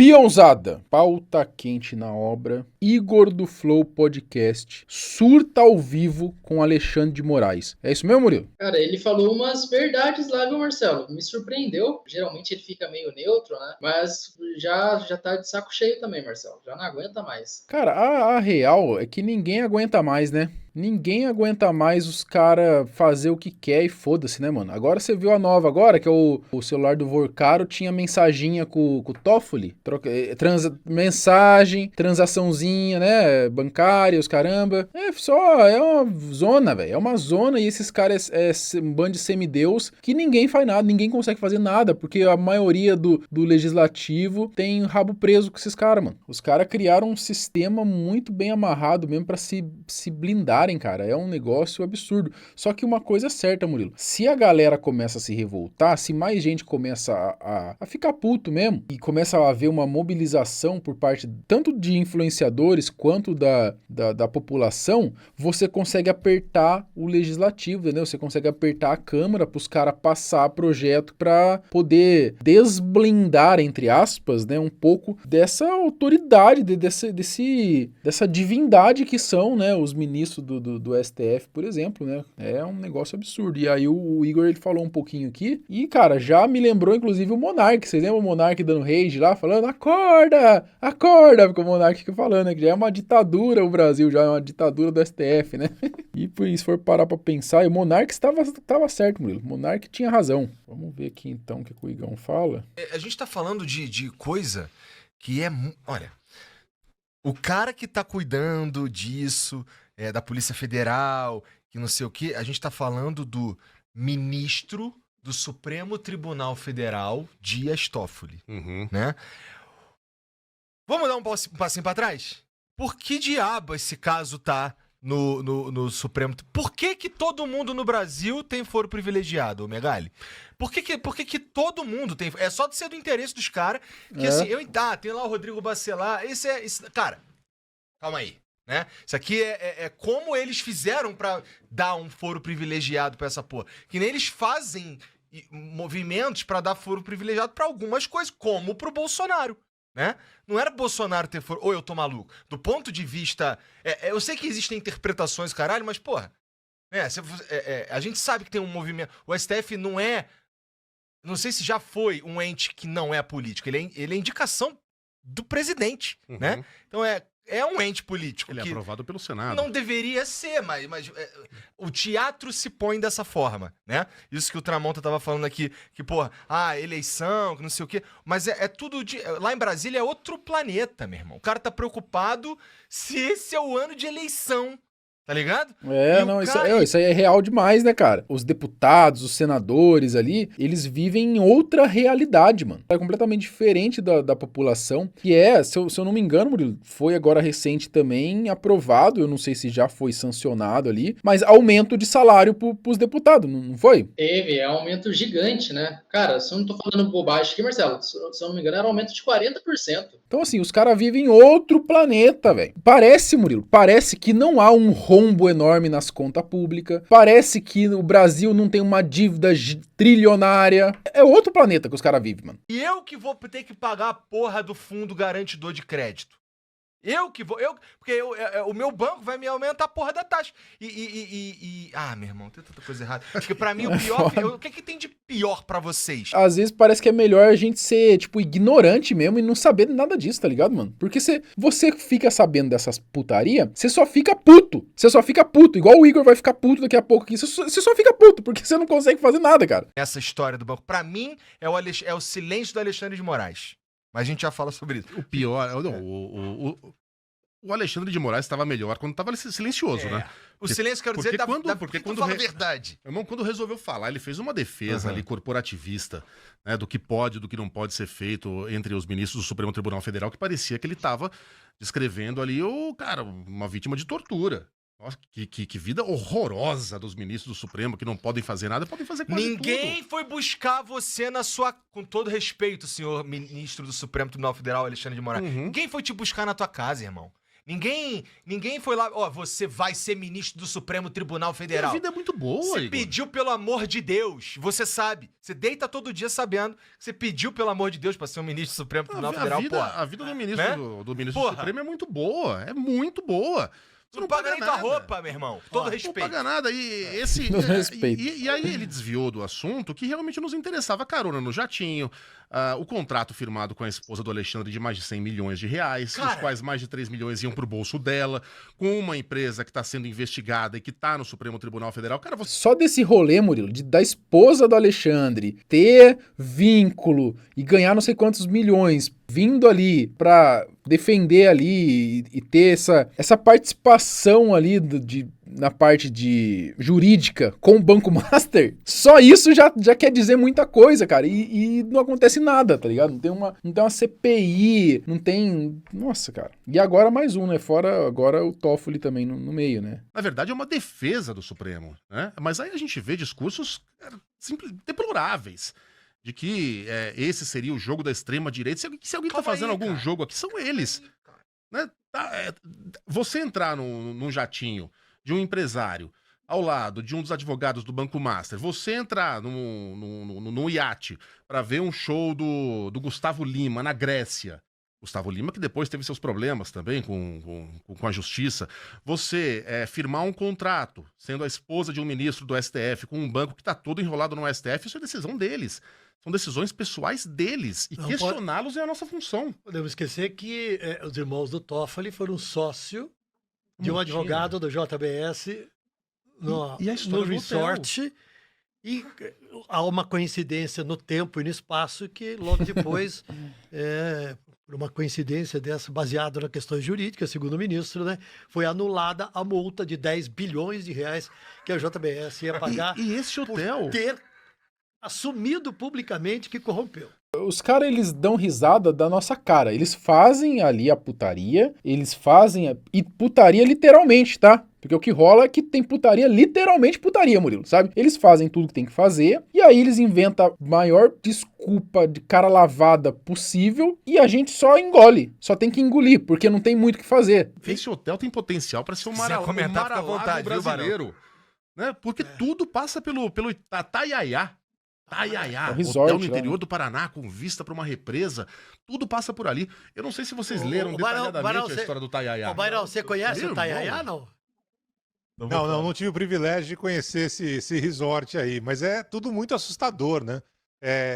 Peãozada, pauta quente na obra, Igor do Flow Podcast surta ao vivo com Alexandre de Moraes. É isso mesmo, Murilo? Cara, ele falou umas verdades lá, viu, Marcelo? Me surpreendeu. Geralmente ele fica meio neutro, né? Mas já tá de saco cheio também, Marcelo. Já não aguenta mais. Cara, a real é que ninguém aguenta mais, né? Ninguém aguenta mais os caras fazer o que quer e foda-se, né, mano? Agora você viu a nova agora, que é o celular do Vorcaro, tinha mensaginha com o Toffoli, mensagem, transaçãozinha, né, bancária, os caramba. É uma zona, velho, é uma zona e esses caras é um bando de semideus que ninguém faz nada, ninguém consegue fazer nada, porque a maioria do legislativo tem rabo preso com esses caras, mano. Os caras criaram um sistema muito bem amarrado mesmo pra se blindar, cara, é um negócio absurdo. Só que uma coisa é certa, Murilo, se a galera começa a se revoltar, se mais gente começa a ficar puto mesmo, e começa a haver uma mobilização por parte tanto de influenciadores quanto da população, você consegue apertar o legislativo, entendeu? Você consegue apertar a Câmara pros caras passar projeto pra poder desblindar, entre aspas, né, um pouco dessa autoridade, dessa divindade que são, né, os ministros do STF, por exemplo, né? É um negócio absurdo. E aí o Igor, ele falou um pouquinho aqui, e, cara, já me lembrou, inclusive, o Monark. Vocês lembram o Monark dando rage lá, falando, acorda, acorda, porque o Monark fica falando, né, que já é uma ditadura o Brasil, já é uma ditadura do STF, né? E se for parar pra pensar, e o Monark estava certo, Murilo. O Monark tinha razão. Vamos ver aqui, então, o que o Igão fala. A gente tá falando de coisa que é... Olha, o cara que tá cuidando disso... da Polícia Federal, que não sei o quê. A gente tá falando do ministro do Supremo Tribunal Federal, Dias Toffoli, né? Vamos dar um passinho pra trás? Por que diabo esse caso tá no Supremo? Por que todo mundo no Brasil tem foro privilegiado, Megali? Por que todo mundo tem... É só de ser do interesse dos caras, que assim, tem lá o Rodrigo Bacelar, cara, calma aí. Né? Isso aqui é como eles fizeram pra dar um foro privilegiado pra essa porra. Que nem eles fazem movimentos pra dar foro privilegiado pra algumas coisas, como pro Bolsonaro, né? Não era Bolsonaro ter foro... Ou eu tô maluco? Do ponto de vista... eu sei que existem interpretações, caralho, mas, porra... a gente sabe que tem um movimento... O STF não é... Não sei se já foi um ente que não é político. Ele é indicação do presidente, né? Então é um ente político. Ele é aprovado pelo Senado. Não deveria ser, mas o teatro se põe dessa forma, né? Isso que o Tramonta tava falando aqui, que, porra, eleição, que não sei o quê. Mas é tudo... Lá em Brasília é outro planeta, meu irmão. O cara tá preocupado se esse é o ano de eleição. Tá ligado? Isso aí é real demais, né, cara? Os deputados, os senadores ali, eles vivem em outra realidade, mano. É completamente diferente da população, que se eu não me engano, Murilo, foi agora recente também aprovado, eu não sei se já foi sancionado ali, mas aumento de salário pros deputados, não foi? Teve, é um aumento gigante, né? Cara, se eu não tô falando bobagem aqui, Marcelo, se eu não me engano, era um aumento de 40%. Então, assim, os caras vivem em outro planeta, velho. Parece, Murilo, que não há um rombo enorme nas contas públicas. Parece que o Brasil não tem uma dívida trilionária. É outro planeta que os caras vivem, mano. E eu que vou ter que pagar a porra do fundo garantidor de crédito. Porque o meu banco vai me aumentar a porra da taxa. Meu irmão, tem tanta coisa errada. Porque pra mim o pior... o que tem de pior pra vocês? Às vezes parece que é melhor a gente ser, tipo, ignorante mesmo e não saber nada disso, tá ligado, mano? Porque você fica sabendo dessas putaria, você só fica puto. Você só fica puto. Igual o Igor vai ficar puto daqui a pouco aqui. Você só fica puto, porque você não consegue fazer nada, cara. Essa história do banco, pra mim, é o silêncio do Alexandre de Moraes. Mas a gente já fala sobre isso. O pior... O Alexandre de Moraes estava melhor quando estava silencioso, né? O silêncio, quero dizer, quando fala a verdade. Irmão, quando resolveu falar, ele fez uma defesa ali corporativista, né, do que pode e do que não pode ser feito entre os ministros do Supremo Tribunal Federal, que parecia que ele estava descrevendo ali uma vítima de tortura. Nossa, que vida horrorosa dos ministros do Supremo, que não podem fazer nada, podem fazer quase Ninguém tudo. foi buscar você na sua... Com todo respeito, senhor ministro do Supremo Tribunal Federal, Alexandre de Moraes. Ninguém foi te buscar na tua casa, irmão. Ninguém foi lá, você vai ser ministro do Supremo Tribunal E a Federal. vida é muito boa, Você Igor. pediu pelo amor de Deus, você sabe. Você deita todo dia sabendo que você pediu pelo amor de Deus pra ser um ministro do Supremo Tribunal Federal, porra. A vida do ministro, Né? do ministro Porra. do Supremo é muito boa. É muito boa. Você Não paga nem tua nada. roupa, meu irmão. Todo Não respeito. paga nada. E esse. Todo respeito. E aí ele desviou do assunto que realmente nos interessava. Carona no jatinho, o contrato firmado com a esposa do Alexandre de mais de 100 milhões de reais, Cara. os quais mais de 3 milhões iam pro bolso dela, com uma empresa que tá sendo investigada e que tá no Supremo Tribunal Federal. Cara, você. Só desse rolê, Murilo, da esposa do Alexandre ter vínculo e ganhar não sei quantos milhões vindo ali pra defender ali e ter essa participação ali na parte de jurídica com o Banco Master, só isso já quer dizer muita coisa, cara. E não acontece nada, tá ligado? Não tem uma CPI, não tem... Nossa, cara. E agora mais um, né? Fora agora o Toffoli também no meio, né? Na verdade, é uma defesa do Supremo, né? Mas aí a gente vê discursos deploráveis de que esse seria o jogo da extrema-direita. Se alguém tá Calma fazendo aí, algum cara. jogo aqui, são eles. Né? Você entrar num jatinho de um empresário ao lado de um dos advogados do Banco Master, você entrar num iate para ver um show do Gustavo Lima na Grécia, Gustavo Lima que depois teve seus problemas também com a justiça, você firmar um contrato sendo a esposa de um ministro do STF com um banco que está todo enrolado no STF, isso é decisão deles. São decisões pessoais deles. E Não questioná-los é a nossa função. Podemos esquecer que os irmãos do Toffoli foram sócio de um Mentira. advogado do JBS E a história no do resort. E há uma coincidência no tempo e no espaço que logo depois, por uma coincidência dessa, baseada na questões jurídicas, segundo o ministro, né, foi anulada a multa de 10 bilhões de reais que a JBS ia pagar E esse hotel... por ter assumido publicamente que corrompeu. Os caras, eles dão risada da nossa cara. Eles fazem ali a putaria, e putaria literalmente, tá? Porque o que rola é que tem putaria, literalmente putaria, Murilo, sabe? Eles fazem tudo que tem que fazer, e aí eles inventam a maior desculpa de cara lavada possível, e a gente só engole. Só tem que engolir, porque não tem muito o que fazer. Esse hotel tem potencial para ser um Se quiser comentar, fica à Mar-a-Lago vontade, viu, Barão? brasileiro. Né? Porque tudo passa pelo Itaiaiá. Itaiaiá, É um resort hotel no lá, interior né? do Paraná, com vista para uma represa. Tudo passa por ali. Eu não sei se vocês Ô, leram ô, Barão, detalhadamente a história do Itaiaiá. Ô, Bairão, você conhece Meu o Taiaiá, irmão. não? Não tive o privilégio de conhecer esse resort aí, mas é tudo muito assustador, né?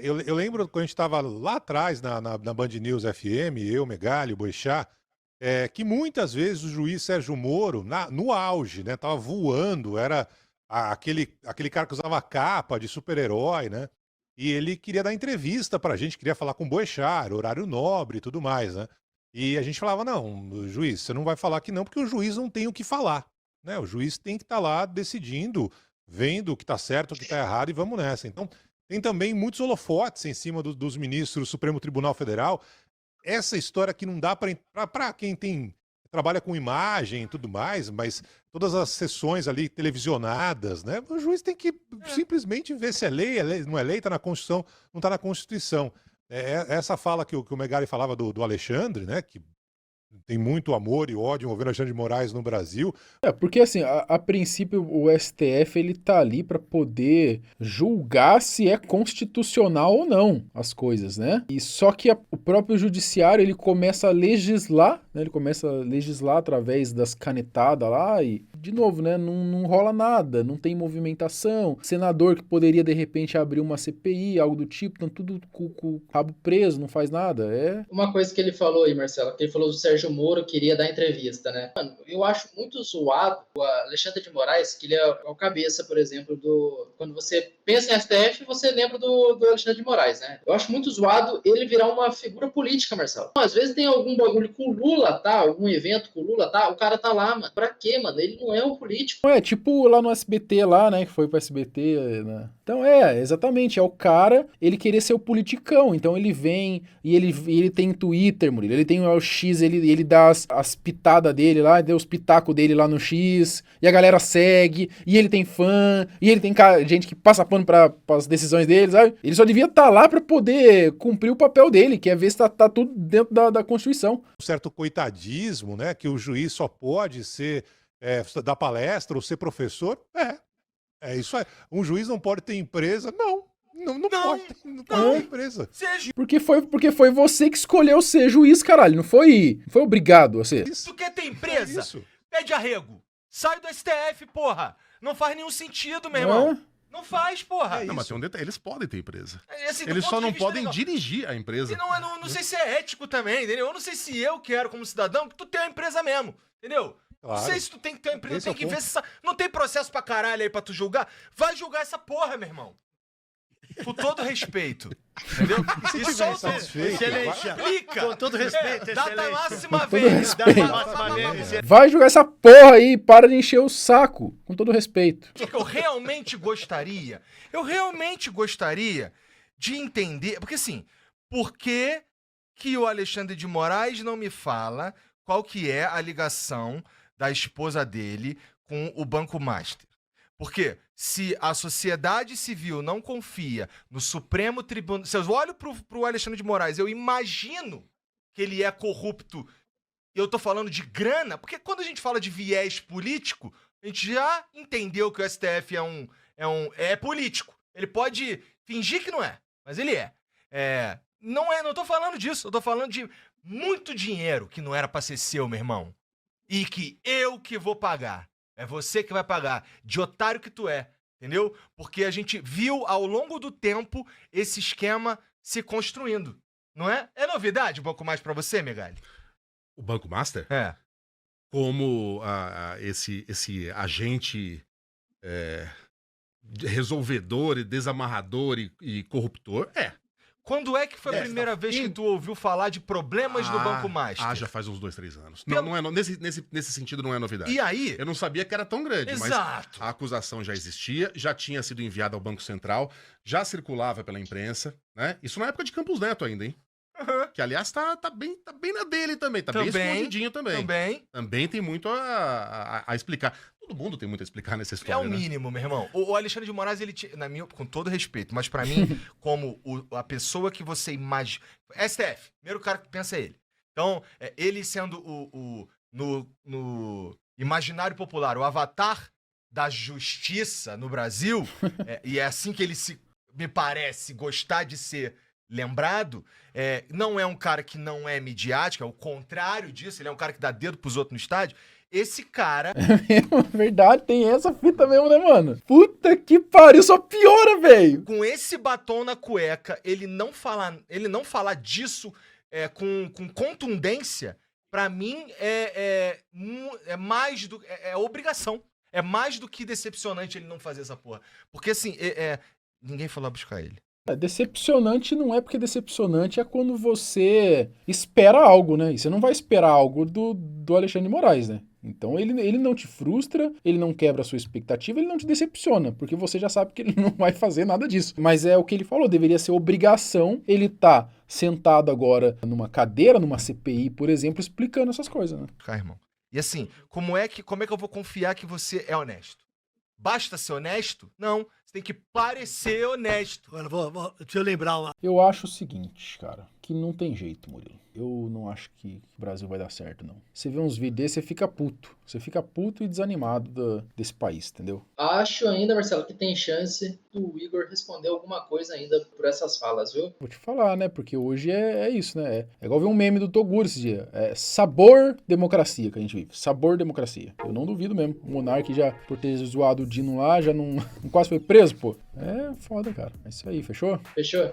Eu lembro quando a gente estava lá atrás na Band News FM, eu, Megali, o Boixá, que muitas vezes o juiz Sérgio Moro, no auge, né? Tava voando, era aquele cara que usava capa de super-herói, né? E ele queria dar entrevista pra gente, queria falar com o Boechat, era horário nobre e tudo mais, né? E a gente falava, não, juiz, você não vai falar aqui não, porque o juiz não tem o que falar, né? O juiz tem que estar lá decidindo, vendo o que tá certo, o que tá errado e vamos nessa. Então, tem também muitos holofotes em cima dos ministros do Supremo Tribunal Federal. Essa história que não dá para quem trabalha com imagem e tudo mais, mas todas as sessões ali televisionadas, né? O juiz tem que simplesmente ver se é lei, não é lei, tá na Constituição, não tá na Constituição. Essa fala que o Megali falava do Alexandre, né? Que tem muito amor e ódio envolvendo Alexandre de Moraes no Brasil. Porque assim, a princípio o STF ele tá ali pra poder julgar se é constitucional ou não as coisas, né? E só que o próprio judiciário ele começa a legislar, né? Ele começa a legislar através das canetadas lá e, de novo, né? Não rola nada, não tem movimentação. Senador que poderia de repente abrir uma CPI, algo do tipo, estão tudo com o rabo preso, não faz nada. Uma coisa que ele falou aí, Marcelo, que ele falou do Sérgio Moro queria dar entrevista, né? Mano, eu acho muito zoado o Alexandre de Moraes, que ele é o cabeça, por exemplo, quando você pensa em STF, você lembra do Alexandre de Moraes, né? Eu acho muito zoado ele virar uma figura política, Marcelo. Às vezes tem algum bagulho com o Lula, tá? Algum evento com o Lula, tá? O cara tá lá, mano. Pra quê, mano? Ele não é um político. É tipo lá no SBT lá, né, que foi pro SBT, né? Então exatamente, é o cara, ele querer ser o politicão, então ele vem e ele tem Twitter, Murilo, ele tem o X, ele dá as pitadas dele lá, deu os pitacos dele lá no X, e a galera segue, e ele tem fã, e ele tem gente que passa pano pras decisões dele, sabe? Ele só devia estar lá pra poder cumprir o papel dele, que é ver se tá tudo dentro da Constituição. Um certo coitadismo, né? Que o juiz só pode ser dar palestra ou ser professor. É isso aí. Um juiz não pode ter empresa? Não pode ter empresa. Porque foi você que escolheu ser juiz, caralho, não foi obrigado a ser. Tu quer ter empresa? Isso. Pede arrego. Sai do STF, porra. Não faz nenhum sentido, meu irmão. Não faz, porra. Não, mas tem um detalhe, eles podem ter empresa. Assim, do Eles ponto só de não vista podem legal. dirigir a empresa. E não sei se é ético também, entendeu? Eu não sei se eu quero, como cidadão, que tu tenha uma empresa mesmo, entendeu? Claro. Não sei se tu tem que ter uma empresa, Esse tem é o que ver ponto. se... Não tem processo pra caralho aí pra tu julgar? Vai julgar essa porra, meu irmão. Com todo respeito. Entendeu? Se E tiver só insatisfeito, Excelência. explica. Com todo respeito, Data excelência. máxima Com todo vez. respeito. Data máxima vez. Vai jogar essa porra aí, para de encher o saco, com todo respeito. O que eu realmente gostaria? Eu realmente gostaria de entender... Porque assim, por que o Alexandre de Moraes não me fala qual que é a ligação da esposa dele com o Banco Master? Porque se a sociedade civil não confia no Supremo Tribunal... Se eu olho pro Alexandre de Moraes, eu imagino que ele é corrupto. Eu tô falando de grana, porque quando a gente fala de viés político, a gente já entendeu que o STF é político. Ele pode fingir que não é, mas ele é. Não tô falando disso, eu tô falando de muito dinheiro que não era pra ser seu, meu irmão. E que eu que vou pagar. É você que vai pagar. De otário que tu é, entendeu? Porque a gente viu ao longo do tempo esse esquema se construindo. Não é? É novidade um pouco mais pra você, Megali? O Banco Master, É. como esse agente resolvedor e desamarrador e corruptor, Quando é que foi a primeira vez que tu ouviu falar de problemas no Banco Master? já faz uns 2, 3 anos. Pelo- Não é, nesse sentido não é novidade. E aí? Eu não sabia que era tão grande, mas Exato. a acusação já existia, já tinha sido enviada ao Banco Central, já circulava pela imprensa, né? Isso na época de Campos Neto ainda, hein? Que, aliás, tá bem na dele também, tá bem escondidinho também. Também tem muito a explicar. Todo mundo tem muito a explicar nessa É história, o né? mínimo, meu irmão. O Alexandre de Moraes, ele com todo respeito, mas pra mim, como a pessoa que você imagina... STF, primeiro cara que pensa é ele. Então, ele sendo no imaginário popular, o avatar da justiça no Brasil, e é assim que ele me parece gostar de ser lembrado, não é um cara que não é midiático, é o contrário disso, ele é um cara que dá dedo pros outros no estádio. Esse cara... Verdade, tem essa fita mesmo, né, mano? Puta que pariu, só piora, velho. Com esse batom na cueca, ele não falar disso com contundência, pra mim é mais do... É obrigação. É mais do que decepcionante ele não fazer essa porra. Porque assim, ninguém foi lá buscar ele. Decepcionante não é porque decepcionante é quando você espera algo, né? E você não vai esperar algo do Alexandre de Moraes, né? Então ele não te frustra, ele não quebra a sua expectativa, ele não te decepciona, porque você já sabe que ele não vai fazer nada disso. Mas é o que ele falou, deveria ser obrigação ele tá sentado agora numa cadeira, numa CPI, por exemplo, explicando essas coisas, né? Irmão. E assim, como é que eu vou confiar que você é honesto? Basta ser honesto? Não. Você tem que parecer honesto. Agora, deixa eu lembrar uma. Eu acho o seguinte, cara, que não tem jeito, Murilo. Eu não acho que o Brasil vai dar certo, não. Você vê uns vídeos desses, você fica puto. Você fica puto e desanimado desse país, entendeu? Acho ainda, Marcelo, que tem chance do Igor responder alguma coisa ainda por essas falas, viu? Vou te falar, né? Porque hoje é isso, né? É igual ver um meme do Toguro esse dia. É sabor democracia que a gente vive. Sabor democracia. Eu não duvido mesmo. O Monark já, por ter zoado o Dino lá, já não quase foi preso, pô. É foda, cara. É isso aí, fechou? Fechou?